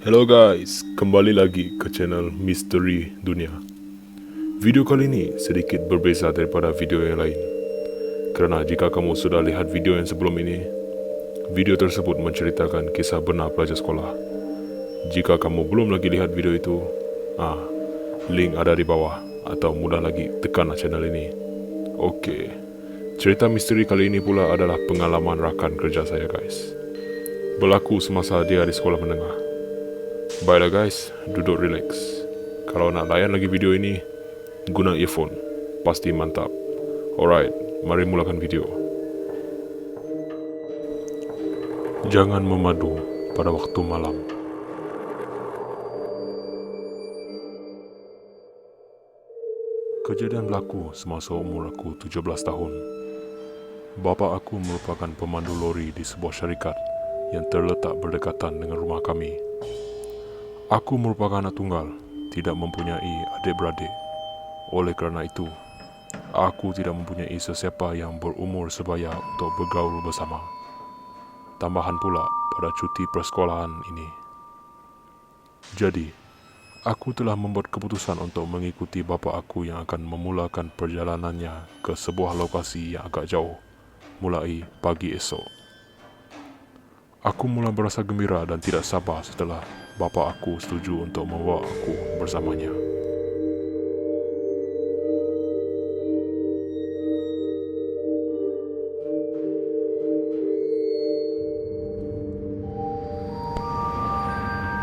Hello guys, kembali lagi ke channel Misteri Dunia. Video kali ini sedikit berbeza daripada video yang lain. Kerana jika kamu sudah lihat video yang sebelum ini, video tersebut menceritakan kisah benar pelajar sekolah. Jika kamu belum lagi lihat video itu, link ada di bawah atau mudah lagi tekanlah channel ini. Okey, cerita misteri kali ini pula adalah pengalaman rakan kerja saya guys. Berlaku semasa dia di sekolah menengah. Baiklah guys, duduk relax. Kalau nak layan lagi video ini, guna earphone. Pasti mantap. Alright, mari mulakan video. Jangan memadu pada waktu malam. Kejadian berlaku semasa umur aku 17 tahun. Bapa aku merupakan pemandu lori di sebuah syarikat yang terletak berdekatan dengan rumah kami. Aku merupakan anak tunggal, tidak mempunyai adik-beradik. Oleh kerana itu, aku tidak mempunyai sesiapa yang berumur sebaya untuk bergaul bersama. Tambahan pula pada cuti persekolahan ini. Jadi, aku telah membuat keputusan untuk mengikuti bapa aku yang akan memulakan perjalanannya ke sebuah lokasi yang agak jauh, mulai pagi esok. Aku mula berasa gembira dan tidak sabar setelah bapa aku setuju untuk membawa aku bersamanya.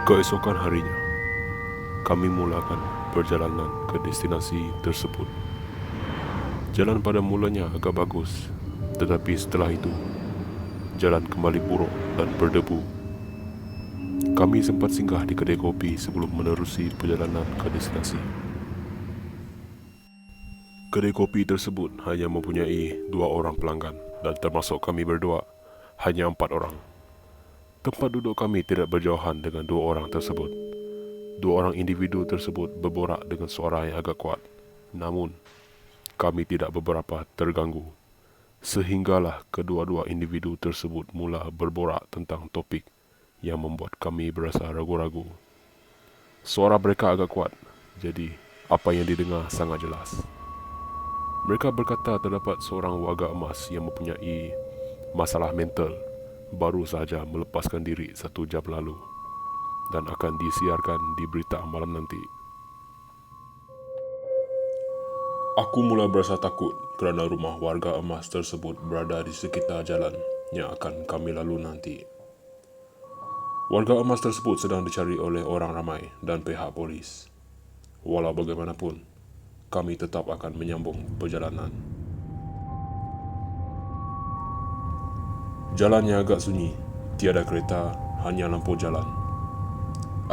Keesokan harinya, kami mulakan perjalanan ke destinasi tersebut. Jalan pada mulanya agak bagus, tetapi setelah itu, jalan kembali buruk dan berdebu. Kami sempat singgah di kedai kopi sebelum menerusi perjalanan ke destinasi. Kedai kopi tersebut hanya mempunyai 2 orang pelanggan dan termasuk kami berdua, hanya 4 orang. Tempat duduk kami tidak berjauhan dengan 2 orang tersebut. 2 orang individu tersebut berborak dengan suara yang agak kuat. Namun, kami tidak beberapa terganggu. Sehinggalah kedua-dua individu tersebut mula berborak tentang topik yang membuat kami berasa ragu-ragu. Suara mereka agak kuat, jadi apa yang didengar sangat jelas. Mereka berkata terdapat seorang warga emas yang mempunyai masalah mental baru sahaja melepaskan diri 1 jam lalu dan akan disiarkan di berita malam nanti. Aku mula berasa takut kerana rumah warga emas tersebut berada di sekitar jalan yang akan kami lalu nanti. Warga emas tersebut sedang dicari oleh orang ramai dan pihak polis. Walau bagaimanapun, kami tetap akan menyambung perjalanan. Jalannya agak sunyi, tiada kereta, hanya lampu jalan.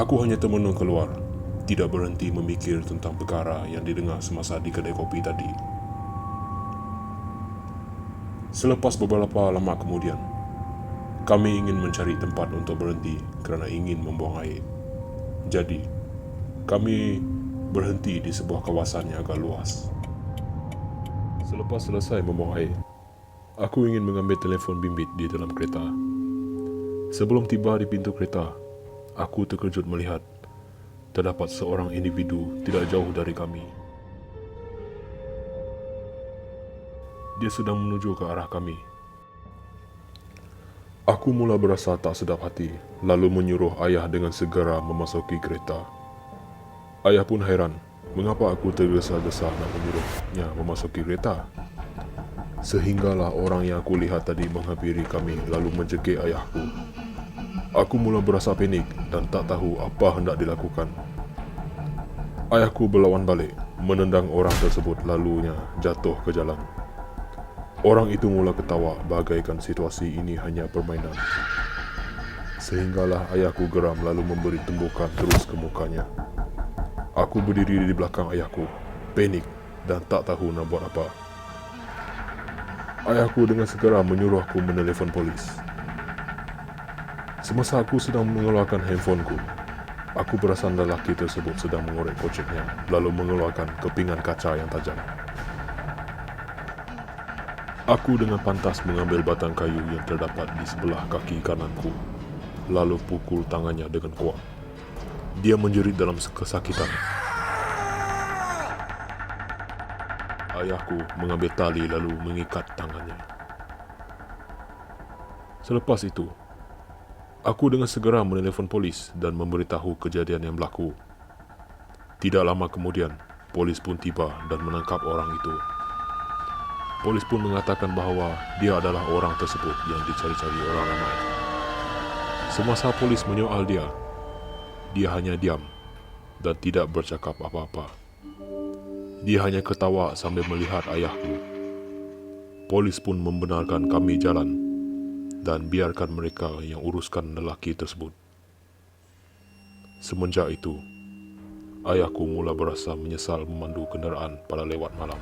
Aku hanya termenung keluar, tidak berhenti memikir tentang perkara yang didengar semasa di kedai kopi tadi. Selepas beberapa lama kemudian, kami ingin mencari tempat untuk berhenti kerana ingin membuang air. Jadi, kami berhenti di sebuah kawasan yang agak luas. Selepas selesai membuang air, aku ingin mengambil telefon bimbit di dalam kereta. Sebelum tiba di pintu kereta, aku terkejut melihat terdapat seorang individu tidak jauh dari kami. Dia sedang menuju ke arah kami. Aku mula berasa tak sedap hati, lalu menyuruh ayah dengan segera memasuki kereta. Ayah pun heran, mengapa aku tergesa-gesa nak menyuruhnya memasuki kereta. Sehinggalah orang yang aku lihat tadi menghampiri kami lalu mencekik ayahku. Aku mula berasa panik dan tak tahu apa hendak dilakukan. Ayahku berlawan balik, menendang orang tersebut lalunya jatuh ke jalan. Orang itu mula ketawa bagaikan situasi ini hanya permainan. Sehinggalah ayahku geram lalu memberi tembukan terus ke mukanya. Aku berdiri di belakang ayahku, panik dan tak tahu nak buat apa. Ayahku dengan segera menyuruh aku menelefon polis. Semasa aku sedang mengeluarkan handphoneku, aku perasan lelaki tersebut sedang mengorek koceknya lalu mengeluarkan kepingan kaca yang tajam. Aku dengan pantas mengambil batang kayu yang terdapat di sebelah kaki kananku, lalu pukul tangannya dengan kuat. Dia menjerit dalam kesakitan. Ayahku mengambil tali lalu mengikat tangannya. Selepas itu, aku dengan segera menelpon polis dan memberitahu kejadian yang berlaku. Tidak lama kemudian, polis pun tiba dan menangkap orang itu. Polis pun mengatakan bahawa dia adalah orang tersebut yang dicari-cari orang ramai. Semasa polis menyoal dia hanya diam dan tidak bercakap apa-apa. Dia hanya ketawa sambil melihat ayahku. Polis pun membenarkan kami jalan dan biarkan mereka yang uruskan lelaki tersebut. Semenjak itu, ayahku mula berasa menyesal memandu kenderaan pada lewat malam.